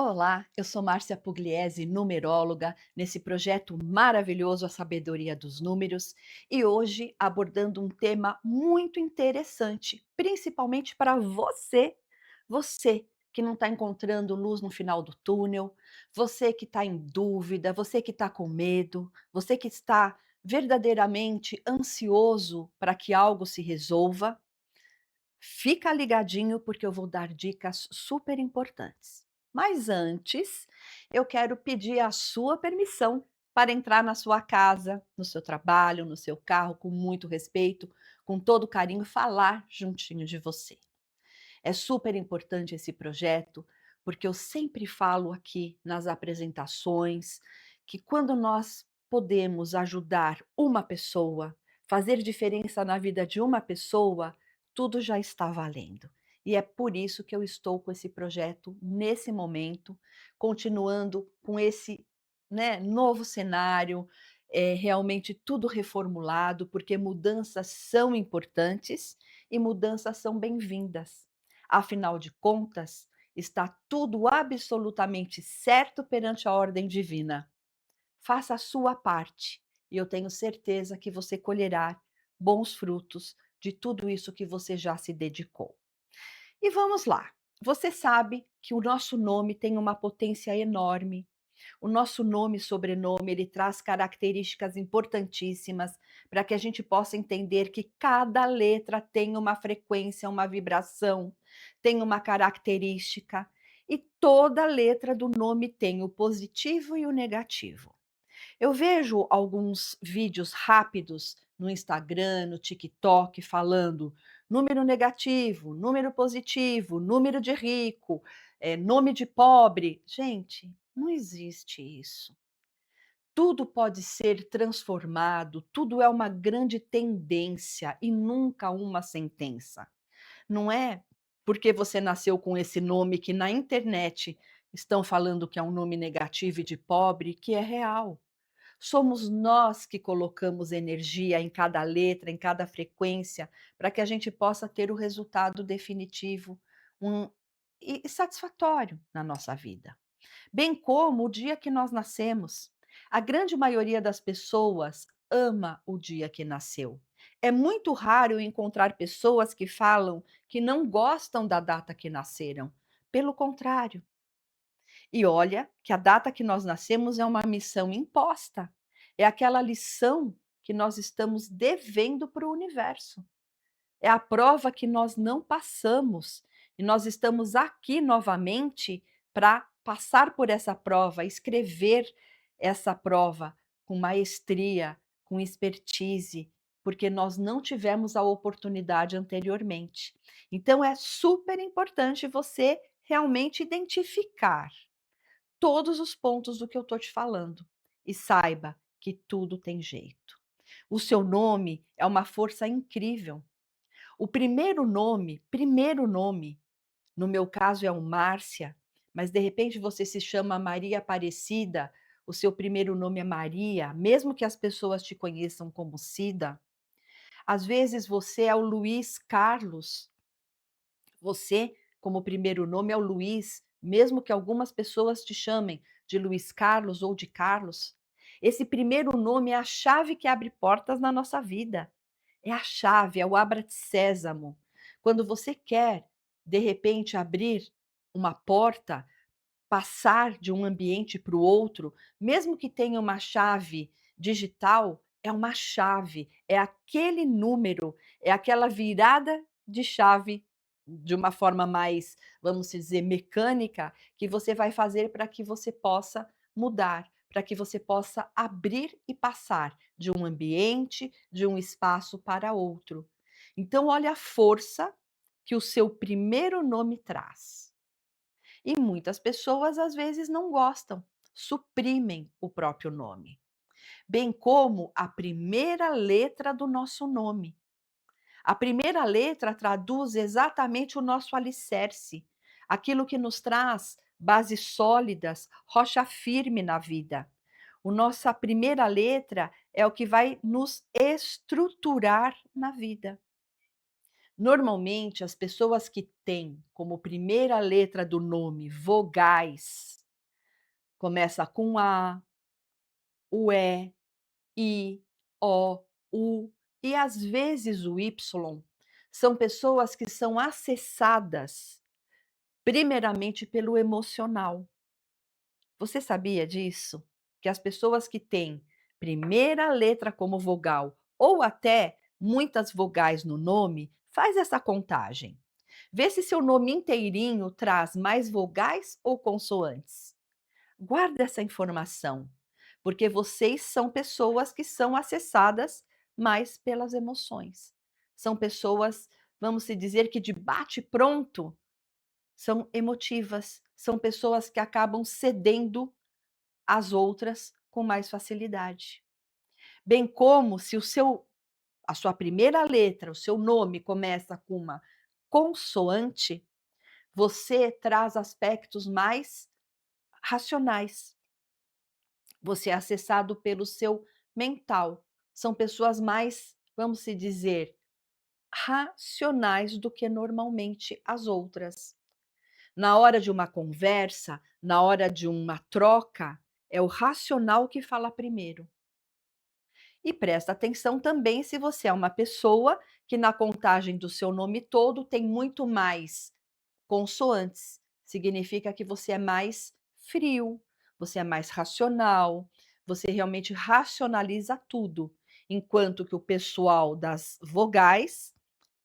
Olá, eu sou Márcia Pugliese, numeróloga, nesse projeto maravilhoso A Sabedoria dos Números, e hoje abordando um tema muito interessante, principalmente para você que não está encontrando luz no final do túnel, você que está em dúvida, você que está com medo, você que está verdadeiramente ansioso para que algo se resolva. Fica ligadinho porque eu vou dar dicas super importantes. Mas antes, eu quero pedir a sua permissão para entrar na sua casa, no seu trabalho, no seu carro, com muito respeito, com todo carinho, falar juntinho de você. É super importante esse projeto, porque eu sempre falo aqui nas apresentações que quando nós podemos ajudar uma pessoa, fazer diferença na vida de uma pessoa, tudo já está valendo. E é por isso que eu estou com esse projeto nesse momento, continuando com esse, novo cenário, realmente tudo reformulado, porque mudanças são importantes e mudanças são bem-vindas. Afinal de contas, está tudo absolutamente certo perante a ordem divina. Faça a sua parte e eu tenho certeza que você colherá bons frutos de tudo isso que você já se dedicou. E vamos lá. Você sabe que o nosso nome tem uma potência enorme. O nosso nome e sobrenome, ele traz características importantíssimas para que a gente possa entender que cada letra tem uma frequência, uma vibração, tem uma característica, e toda letra do nome tem o positivo e o negativo. Eu vejo alguns vídeos rápidos no Instagram, no TikTok, falando número negativo, número positivo, número de rico, nome de pobre. Gente, não existe isso. Tudo pode ser transformado, tudo é uma grande tendência e nunca uma sentença. Não é porque você nasceu com esse nome que na internet estão falando que é um nome negativo e de pobre que é real. Somos nós que colocamos energia em cada letra, em cada frequência, para que a gente possa ter o resultado definitivo, um e satisfatório na nossa vida. Bem como o dia que nós nascemos. A grande maioria das pessoas ama o dia que nasceu. É muito raro encontrar pessoas que falam que não gostam da data que nasceram. Pelo contrário, e olha que a data que nós nascemos é uma missão imposta. É aquela lição que nós estamos devendo para o universo. É a prova que nós não passamos. E nós estamos aqui novamente para passar por essa prova, escrever essa prova com maestria, com expertise, porque nós não tivemos a oportunidade anteriormente. Então é super importante você realmente identificar todos os pontos do que eu estou te falando. E saiba que tudo tem jeito. O seu nome é uma força incrível. O primeiro nome, no meu caso é o Márcia, mas de repente você se chama Maria Aparecida, o seu primeiro nome é Maria, mesmo que as pessoas te conheçam como Cida. Às vezes você é o Luiz Carlos, você, como primeiro nome, é o Luiz, mesmo que algumas pessoas te chamem de Luiz Carlos ou de Carlos. Esse primeiro nome é a chave que abre portas na nossa vida. É a chave, é o abra-sésamo. Quando você quer, de repente, abrir uma porta, passar de um ambiente para o outro, mesmo que tenha uma chave digital, é uma chave, é aquele número, é aquela virada de chave de uma forma mais, vamos dizer, mecânica, que você vai fazer para que você possa mudar, para que você possa abrir e passar de um ambiente, de um espaço para outro. Então, olha a força que o seu primeiro nome traz. E muitas pessoas às vezes não gostam, suprimem o próprio nome, bem como a primeira letra do nosso nome. A primeira letra traduz exatamente o nosso alicerce, aquilo que nos traz bases sólidas, rocha firme na vida. O nossa primeira letra é o que vai nos estruturar na vida. Normalmente, as pessoas que têm como primeira letra do nome vogais Começa com A, o E, I, O, U e às vezes o Y. São pessoas que são acessadas primeiramente pelo emocional. Você sabia disso? Que as pessoas que têm primeira letra como vogal ou até muitas vogais no nome, faz essa contagem. Vê se seu nome inteirinho traz mais vogais ou consoantes. Guarda essa informação, porque vocês são pessoas que são acessadas mais pelas emoções. São pessoas, vamos se dizer que de bate pronto, são emotivas, são pessoas que acabam cedendo às outras com mais facilidade. Bem como se a sua primeira letra, o seu nome começa com uma consoante, você traz aspectos mais racionais. Você é acessado pelo seu mental. São pessoas mais, vamos se dizer, racionais do que normalmente as outras. Na hora de uma conversa, na hora de uma troca, é o racional que fala primeiro. E presta atenção também se você é uma pessoa que na contagem do seu nome todo tem muito mais consoantes. Significa que você é mais frio, você é mais racional, você realmente racionaliza tudo, enquanto que o pessoal das vogais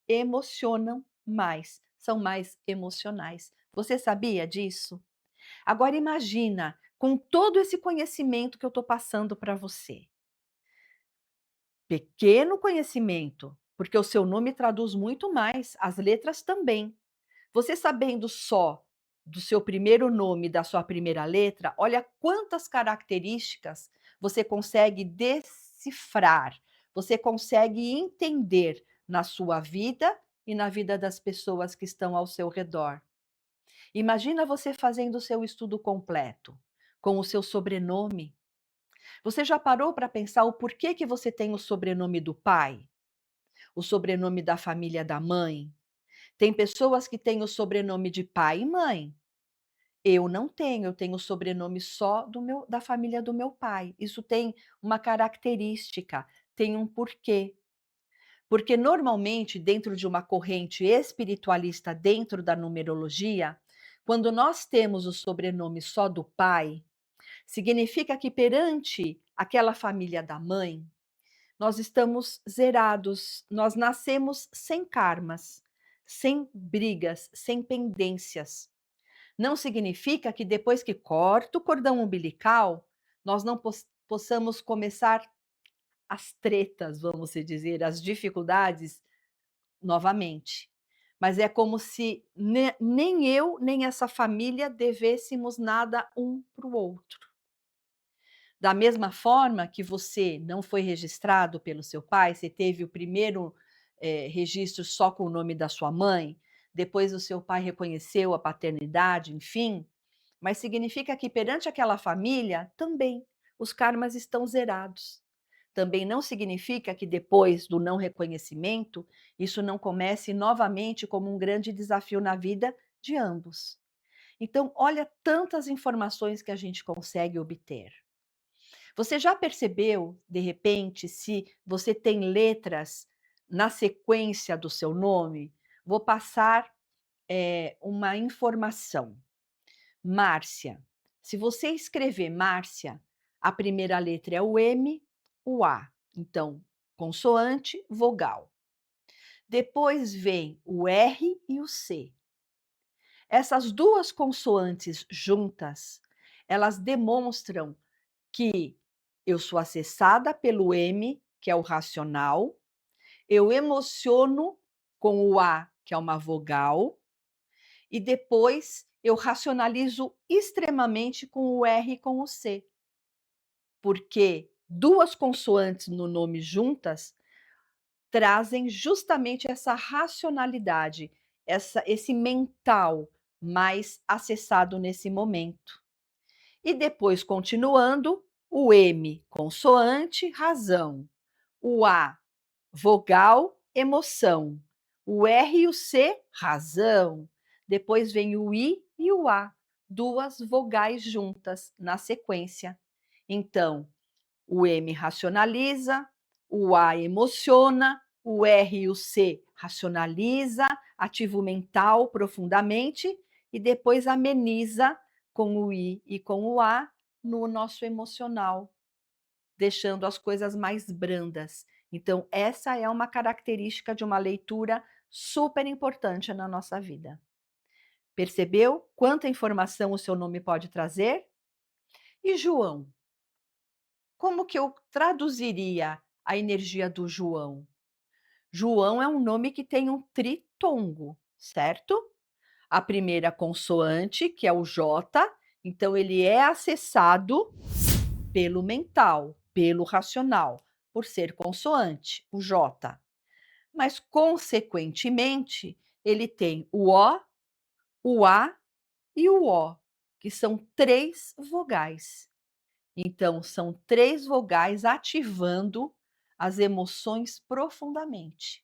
emocionam mais, são mais emocionais. Você sabia disso? Agora imagina, com todo esse conhecimento que eu estou passando para você, pequeno conhecimento, porque o seu nome traduz muito mais, as letras também. Você sabendo só do seu primeiro nome, da sua primeira letra, olha quantas características você consegue decifrar, você consegue entender na sua vida e na vida das pessoas que estão ao seu redor. Imagina você fazendo o seu estudo completo, com o seu sobrenome. Você já parou para pensar o porquê que você tem o sobrenome do pai? O sobrenome da família da mãe? Tem pessoas que têm o sobrenome de pai e mãe. Eu não tenho, eu tenho o sobrenome só da família do meu pai. Isso tem uma característica, tem um porquê. Porque normalmente, dentro de uma corrente espiritualista, dentro da numerologia, quando nós temos o sobrenome só do pai, significa que perante aquela família da mãe, nós estamos zerados, nós nascemos sem karmas, sem brigas, sem pendências. Não significa que depois que corta o cordão umbilical, nós não possamos começar as tretas, vamos se dizer, as dificuldades novamente. Mas é como se nem eu, nem essa família devêssemos nada um para o outro. Da mesma forma que você não foi registrado pelo seu pai, você teve o primeiro, registro só com o nome da sua mãe, depois o seu pai reconheceu a paternidade, enfim, mas significa que perante aquela família também os karmas estão zerados. Também não significa que depois do não reconhecimento, isso não comece novamente como um grande desafio na vida de ambos. Então, olha tantas informações que a gente consegue obter. Você já percebeu, de repente, se você tem letras na sequência do seu nome? Vou passar, uma informação. Márcia. Se você escrever Márcia, a primeira letra é o M, o A. Então, consoante, vogal. Depois vem o R e o C. Essas duas consoantes juntas, elas demonstram que eu sou acessada pelo M, que é o racional, eu emociono com o A, que é uma vogal, e depois eu racionalizo extremamente com o R e com o C, porque duas consoantes no nome juntas trazem justamente essa racionalidade, esse mental mais acessado nesse momento. E depois, continuando, o M, consoante, razão. O A, vogal, emoção. O R e o C, razão. Depois vem o I e o A, duas vogais juntas na sequência. Então, o M racionaliza, o A emociona, o R e o C racionaliza, ativo mental profundamente e depois ameniza com o I e com o A no nosso emocional, deixando as coisas mais brandas. Então, essa é uma característica de uma leitura super importante na nossa vida. Percebeu quanta informação o seu nome pode trazer? E João? Como que eu traduziria a energia do João? João é um nome que tem um tritongo, certo? A primeira consoante, que é o J, então ele é acessado pelo mental, pelo racional, por ser consoante, o J. Mas, consequentemente, ele tem o O, o A e o O, que são três vogais. Então, são três vogais ativando as emoções profundamente.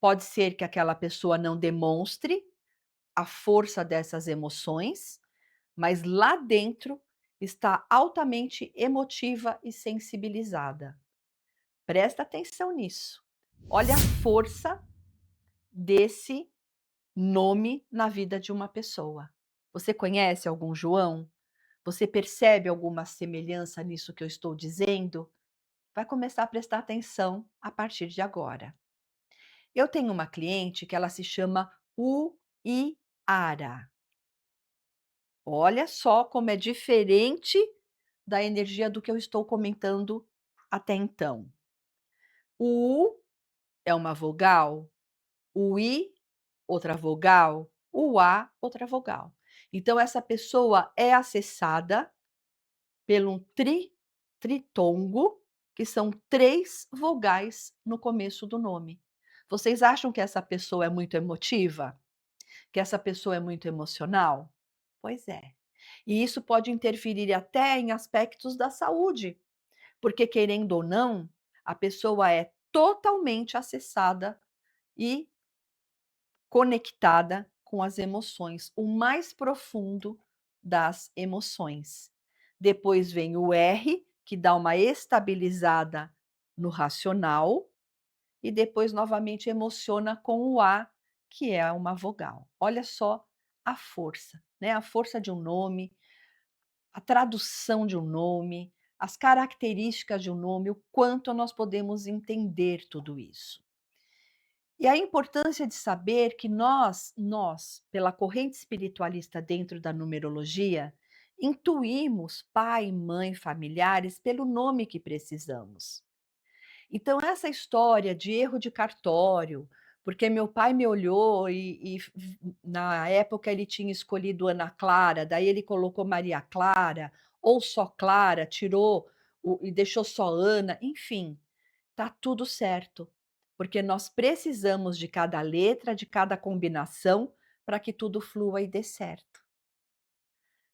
Pode ser que aquela pessoa não demonstre a força dessas emoções, mas lá dentro está altamente emotiva e sensibilizada. Presta atenção nisso. Olha a força desse nome na vida de uma pessoa. Você conhece algum João? Você percebe alguma semelhança nisso que eu estou dizendo? Vai começar a prestar atenção a partir de agora. Eu tenho uma cliente que ela se chama Uiara. Olha só como é diferente da energia do que eu estou comentando até então. O U é uma vogal, o I, outra vogal, o A, outra vogal. Então, essa pessoa é acessada pelo tritongo, que são três vogais no começo do nome. Vocês acham que essa pessoa é muito emotiva? Que essa pessoa é muito emocional? Pois é. E isso pode interferir até em aspectos da saúde, porque, querendo ou não, a pessoa é totalmente acessada e conectada com as emoções, o mais profundo das emoções. Depois vem o R, que dá uma estabilizada no racional, e depois novamente emociona com o A, que é uma vogal. Olha só a força, né? A força de um nome, a tradução de um nome, as características de um nome, o quanto nós podemos entender tudo isso. E a importância de saber que nós, pela corrente espiritualista dentro da numerologia, intuímos pai, mãe, familiares pelo nome que precisamos. Então, essa história de erro de cartório, porque meu pai me olhou na época ele tinha escolhido Ana Clara, daí ele colocou Maria Clara, ou só Clara, tirou e deixou só Ana, enfim. Tá tudo certo, porque nós precisamos de cada letra, de cada combinação, para que tudo flua e dê certo.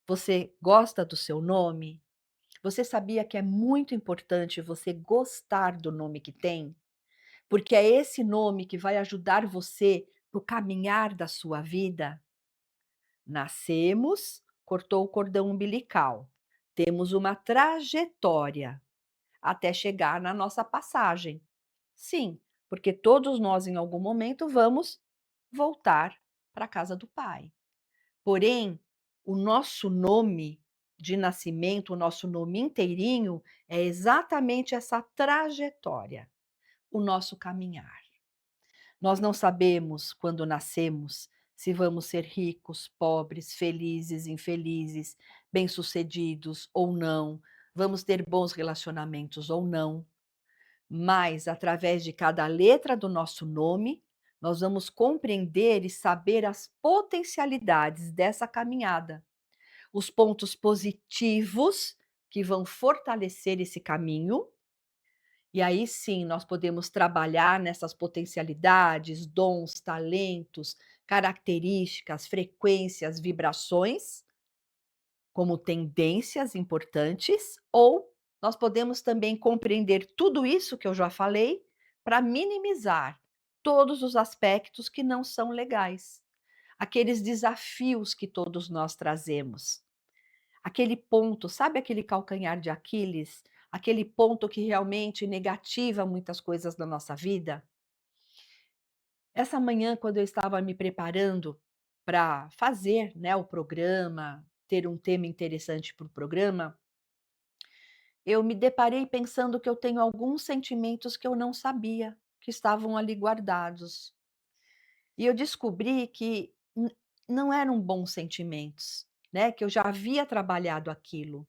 Você gosta do seu nome? Você sabia que é muito importante você gostar do nome que tem? Porque é esse nome que vai ajudar você no caminhar da sua vida. Nascemos, cortou o cordão umbilical. Temos uma trajetória até chegar na nossa passagem. Sim, porque todos nós em algum momento vamos voltar para a casa do Pai. Porém, o nosso nome de nascimento, o nosso nome inteirinho, é exatamente essa trajetória, o nosso caminhar. Nós não sabemos quando nascemos se vamos ser ricos, pobres, felizes, infelizes, bem-sucedidos ou não, vamos ter bons relacionamentos ou não. Mas, através de cada letra do nosso nome, nós vamos compreender e saber as potencialidades dessa caminhada, os pontos positivos que vão fortalecer esse caminho. E aí sim, nós podemos trabalhar nessas potencialidades, dons, talentos, características, frequências, vibrações como tendências importantes, ou nós podemos também compreender tudo isso que eu já falei para minimizar todos os aspectos que não são legais. aqueles desafios que todos nós trazemos. Aquele ponto, sabe aquele calcanhar de Aquiles? Aquele ponto que realmente negativa muitas coisas da nossa vida? Essa manhã, quando eu estava me preparando para fazer, né, o programa, ter um tema interessante para o programa, eu me deparei pensando que eu tenho alguns sentimentos que eu não sabia que estavam ali guardados. E eu descobri que não eram bons sentimentos, né, que eu já havia trabalhado aquilo,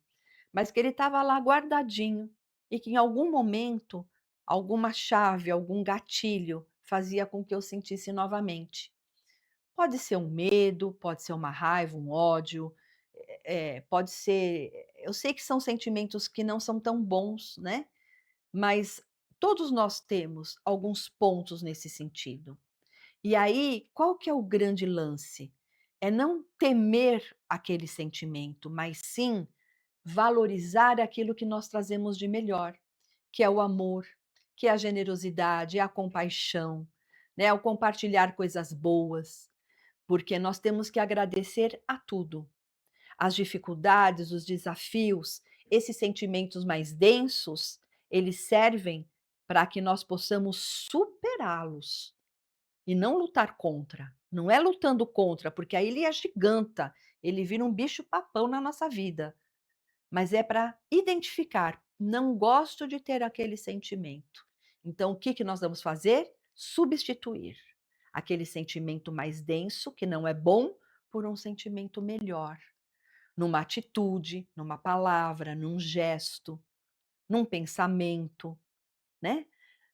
mas que ele estava lá guardadinho e que em algum momento, alguma chave, algum gatilho fazia com que eu sentisse novamente. Pode ser um medo, pode ser uma raiva, um ódio, pode ser, eu sei que são sentimentos que não são tão bons, né, mas todos nós temos alguns pontos nesse sentido. E aí, qual que é o grande lance? É não temer aquele sentimento, mas sim valorizar aquilo que nós trazemos de melhor, que é o amor, que é a generosidade, é a compaixão, né, o compartilhar coisas boas, porque nós temos que agradecer a tudo. As dificuldades, os desafios, esses sentimentos mais densos, eles servem para que nós possamos superá-los. E não lutar contra. Não é lutando contra, porque aí ele agiganta, ele vira um bicho-papão na nossa vida. Mas é para identificar: "Não gosto de ter aquele sentimento". Então o que que nós vamos fazer? Substituir aquele sentimento mais denso, que não é bom, por um sentimento melhor, numa atitude, numa palavra, num gesto, num pensamento, né?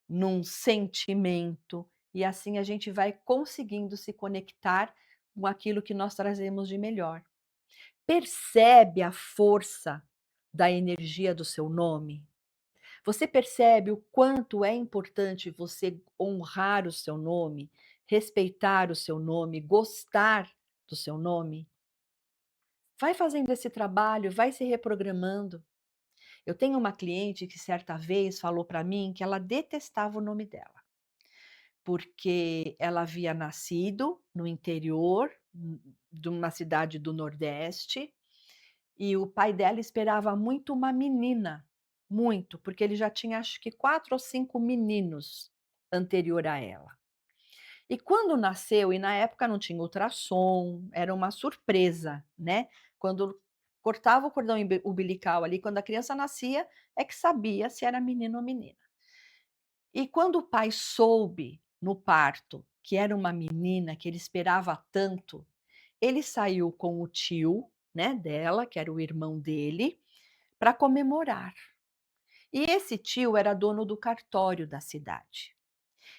Num sentimento, e assim a gente vai conseguindo se conectar com aquilo que nós trazemos de melhor. Percebe a força da energia do seu nome? Você percebe o quanto é importante você honrar o seu nome, respeitar o seu nome, gostar do seu nome? Vai fazendo esse trabalho, vai se reprogramando. Eu tenho uma cliente que certa vez falou para mim que ela detestava o nome dela. Porque ela havia nascido no interior, de uma cidade do Nordeste, e o pai dela esperava muito uma menina, muito, porque ele já tinha acho que 4 ou 5 meninos anterior a ela. E quando nasceu, e na época não tinha ultrassom, era uma surpresa, né, quando cortava o cordão umbilical ali, quando a criança nascia, é que sabia se era menino ou menina. E quando o pai soube, no parto, que era uma menina que ele esperava tanto, ele saiu com o tio, né, dela, que era o irmão dele, para comemorar. E esse tio era dono do cartório da cidade.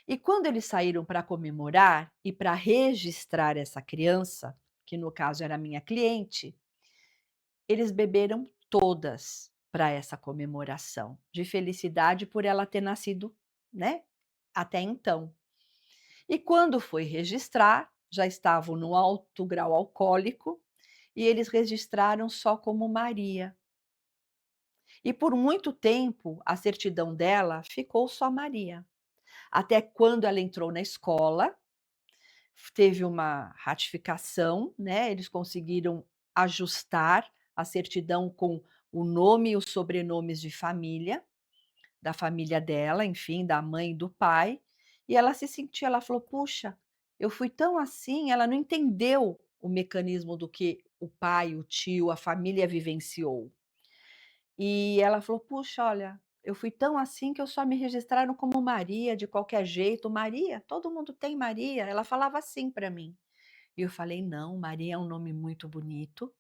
E quando eles saíram para comemorar e para registrar essa criança, que no caso era minha cliente, eles beberam todas para essa comemoração, de felicidade por ela ter nascido, né, até então. E quando foi registrar, já estavam no alto grau alcoólico, e eles registraram só como Maria. E por muito tempo, a certidão dela ficou só Maria. Até quando ela entrou na escola, teve uma ratificação, né, eles conseguiram ajustar a certidão com o nome e os sobrenomes de família, da família dela, enfim, da mãe e do pai, e ela se sentia, ela falou: "Puxa, eu fui tão assim", ela não entendeu o mecanismo do que o pai, o tio, a família vivenciou. E ela falou: "Puxa, olha, eu fui tão assim que eu só me registraram como Maria de qualquer jeito, Maria, todo mundo tem Maria", ela falava assim para mim. E eu falei: "Não, Maria é um nome muito bonito,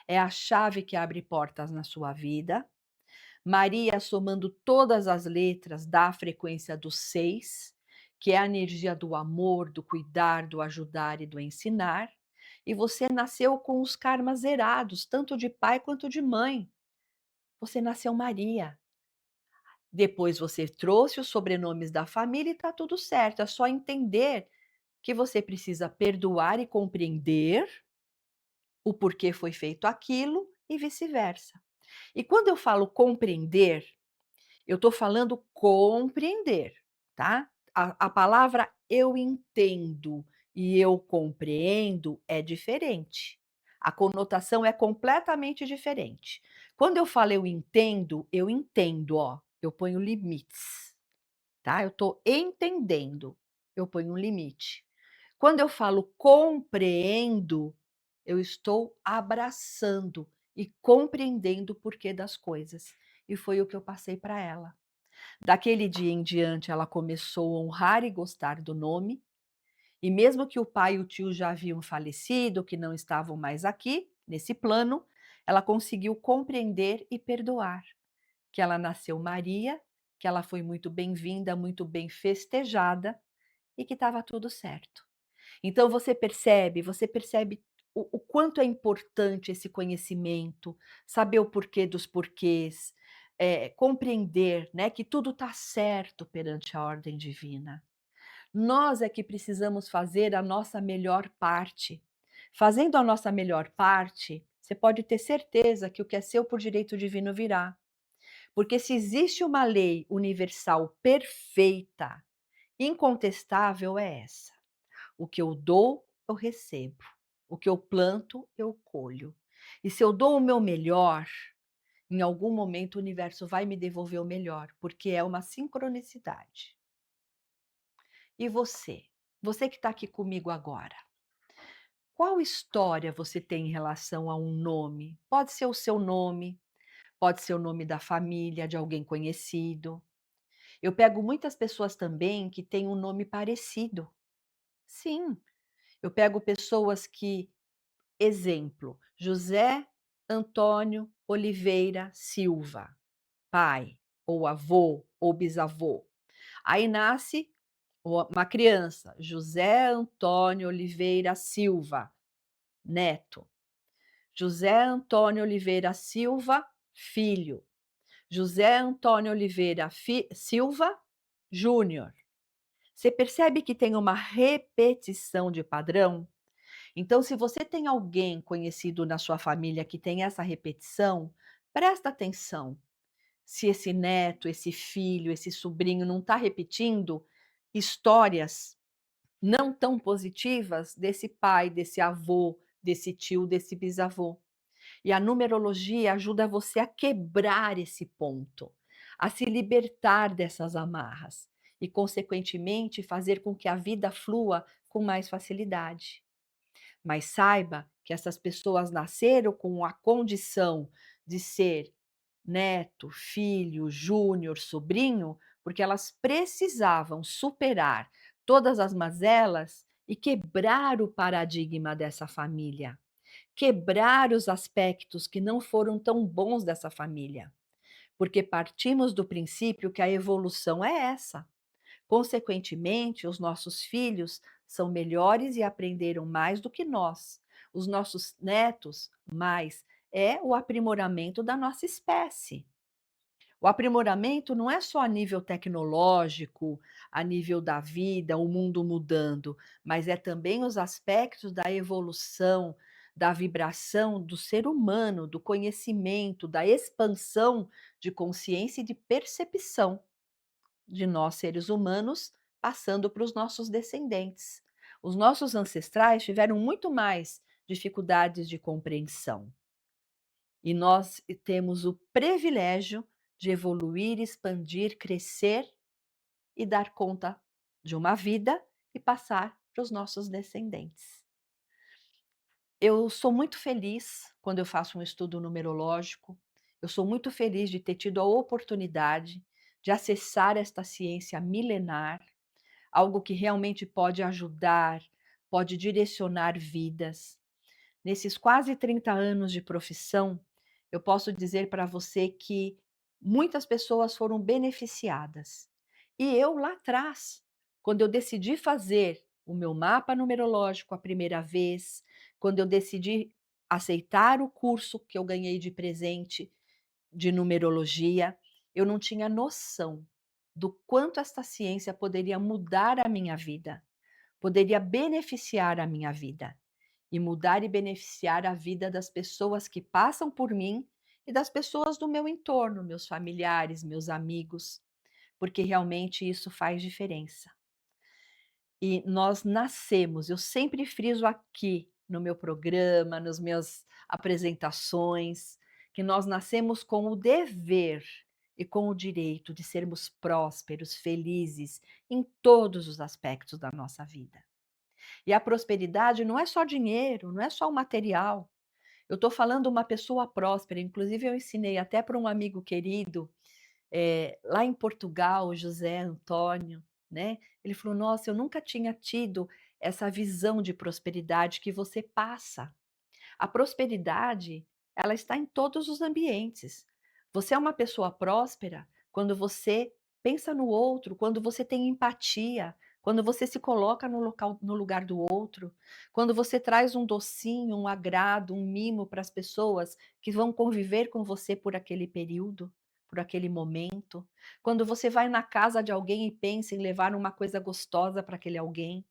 é a chave que abre portas na sua vida. Maria, somando todas as letras, dá a frequência do 6, que é a energia do amor, do cuidar, do ajudar e do ensinar. E você nasceu com os karmas zerados, tanto de pai quanto de mãe. Você nasceu Maria. Depois você trouxe os sobrenomes da família e está tudo certo. É só entender que você precisa perdoar e compreender o porquê foi feito aquilo e vice-versa. E quando eu falo compreender, eu estou falando compreender, tá? A palavra eu entendo, e eu compreendo é diferente. A conotação é completamente diferente. Quando eu falo eu entendo, ó, eu ponho limites, tá? Eu estou entendendo, eu ponho um limite. Quando eu falo compreendo, eu estou abraçando e compreendendo o porquê das coisas. E foi o que eu passei para ela. Daquele dia em diante, ela começou a honrar e gostar do nome, e mesmo que o pai e o tio já haviam falecido, que não estavam mais aqui, nesse plano, ela conseguiu compreender e perdoar, que ela nasceu Maria, que ela foi muito bem-vinda, muito bem festejada e que estava tudo certo. Então você percebe o quanto é importante esse conhecimento, saber o porquê dos porquês, compreender, né, que tudo está certo perante a ordem divina. Nós é que precisamos fazer a nossa melhor parte. Fazendo a nossa melhor parte, você pode ter certeza que o que é seu por direito divino virá. Porque se existe uma lei universal perfeita, incontestável, é essa: o que eu dou, eu recebo. O que eu planto, eu colho. E se eu dou o meu melhor, em algum momento o universo vai me devolver o melhor, porque é uma sincronicidade. E você? Você que está aqui comigo agora, qual história você tem em relação a um nome? Pode ser o seu nome, pode ser o nome da família, de alguém conhecido. Eu pego muitas pessoas também que têm um nome parecido. Sim, eu pego pessoas que, exemplo, José Antônio Oliveira Silva, pai, ou avô, ou bisavô. Aí nasce uma criança, José Antônio Oliveira Silva, neto. José Antônio Oliveira Silva, filho. José Antônio Oliveira Silva, Júnior. Você percebe que tem uma repetição de padrão? Então, se você tem alguém conhecido na sua família que tem essa repetição, presta atenção. Se esse neto, esse filho, esse sobrinho não está repetindo histórias não tão positivas desse pai, desse avô, desse tio, desse bisavô. E a numerologia ajuda você a quebrar esse ponto, a se libertar dessas amarras e, consequentemente, fazer com que a vida flua com mais facilidade. Mas saiba que essas pessoas nasceram com a condição de ser neto, filho, júnior, sobrinho, porque elas precisavam superar todas as mazelas e quebrar o paradigma dessa família, quebrar os aspectos que não foram tão bons dessa família, porque partimos do princípio que a evolução é essa. Consequentemente, os nossos filhos são melhores e aprenderam mais do que nós. Os nossos netos, mais. É o aprimoramento da nossa espécie. O aprimoramento não é só a nível tecnológico, a nível da vida, o mundo mudando, mas é também os aspectos da evolução, da vibração do ser humano, do conhecimento, da expansão de consciência e de percepção de nós seres humanos, passando para os nossos descendentes. Os nossos ancestrais tiveram muito mais dificuldades de compreensão. E nós temos o privilégio de evoluir, expandir, crescer e dar conta de uma vida e passar para os nossos descendentes. Eu sou muito feliz quando eu faço um estudo numerológico. Eu sou muito feliz de ter tido a oportunidade de acessar esta ciência milenar, algo que realmente pode ajudar, pode direcionar vidas. Nesses quase 30 anos de profissão, eu posso dizer para você que muitas pessoas foram beneficiadas. E eu lá atrás, quando eu decidi fazer o meu mapa numerológico a primeira vez, quando eu decidi aceitar o curso que eu ganhei de presente de numerologia, eu não tinha noção do quanto esta ciência poderia mudar a minha vida, poderia beneficiar a minha vida e mudar e beneficiar a vida das pessoas que passam por mim e das pessoas do meu entorno, meus familiares, meus amigos, porque realmente isso faz diferença. E nós nascemos, eu sempre friso aqui no meu programa, nas minhas apresentações, que nós nascemos com o dever e com o direito de sermos prósperos, felizes em todos os aspectos da nossa vida. E a prosperidade não é só dinheiro, não é só o material. Eu estou falando uma pessoa próspera, inclusive eu ensinei até para um amigo querido lá em Portugal, o José Antônio, né, ele falou: "Nossa, eu nunca tinha tido essa visão de prosperidade que você passa". A prosperidade, ela está em todos os ambientes. Você é uma pessoa próspera quando você pensa no outro, quando você tem empatia, quando você se coloca no lugar do outro, quando você traz um docinho, um agrado, um mimo para as pessoas que vão conviver com você por aquele período, por aquele momento. Quando você vai na casa de alguém e pensa em levar uma coisa gostosa para aquele alguém.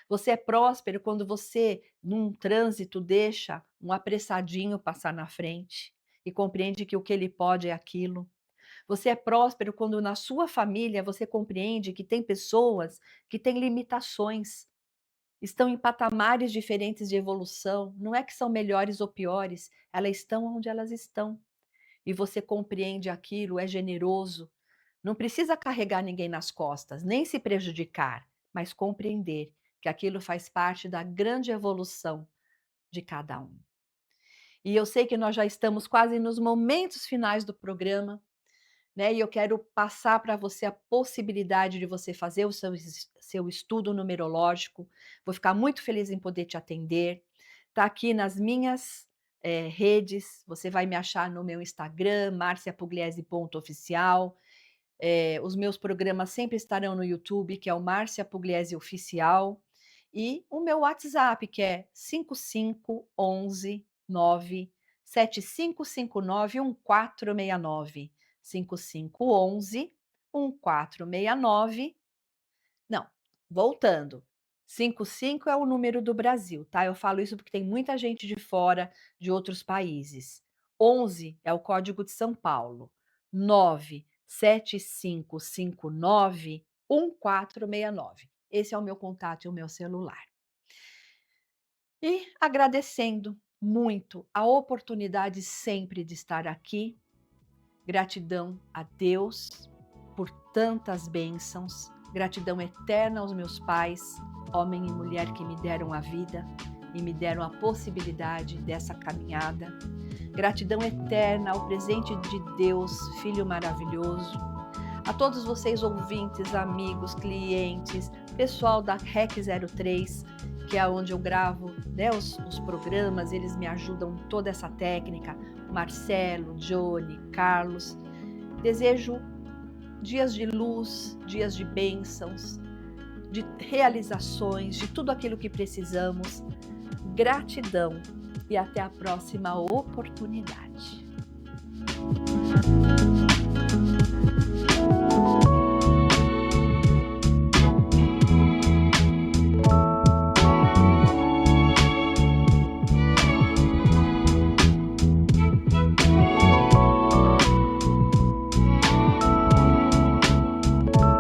Você é próspero quando você, num trânsito, deixa um apressadinho passar na frente e compreende que o que ele pode é aquilo. Você é próspero quando na sua família você compreende que tem pessoas que têm limitações, estão em patamares diferentes de evolução, não é que são melhores ou piores, elas estão onde elas estão. E você compreende aquilo, é generoso, não precisa carregar ninguém nas costas, nem se prejudicar, mas compreender que aquilo faz parte da grande evolução de cada um. E eu sei que nós já estamos quase nos momentos finais do programa, né? E eu quero passar para você a possibilidade de você fazer o seu estudo numerológico. Vou ficar muito feliz em poder te atender. Está aqui nas minhas redes. Você vai me achar no meu Instagram, marciapugliese.oficial. Os meus programas sempre estarão no YouTube, que é o Márcia Pugliese Oficial, e o meu WhatsApp, que é 5511 97559 1469. 5511 1469. Não, voltando. 55 é o número do Brasil, tá? Eu falo isso porque tem muita gente de fora, de outros países. 11 é o código de São Paulo. 97559 1469. Esse é o meu contato e o meu celular. E agradecendo muito a oportunidade sempre de estar aqui. Gratidão a Deus por tantas bênçãos, gratidão eterna aos meus pais, homem e mulher que me deram a vida e me deram a possibilidade dessa caminhada. Gratidão eterna ao presente de Deus, Filho maravilhoso. A todos vocês ouvintes, amigos, clientes, pessoal da REC03, que é onde eu gravo, né, os programas, eles me ajudam em toda essa técnica. Marcelo, Johnny, Carlos. Desejo dias de luz, dias de bênçãos, de realizações, de tudo aquilo que precisamos. Gratidão e até a próxima oportunidade.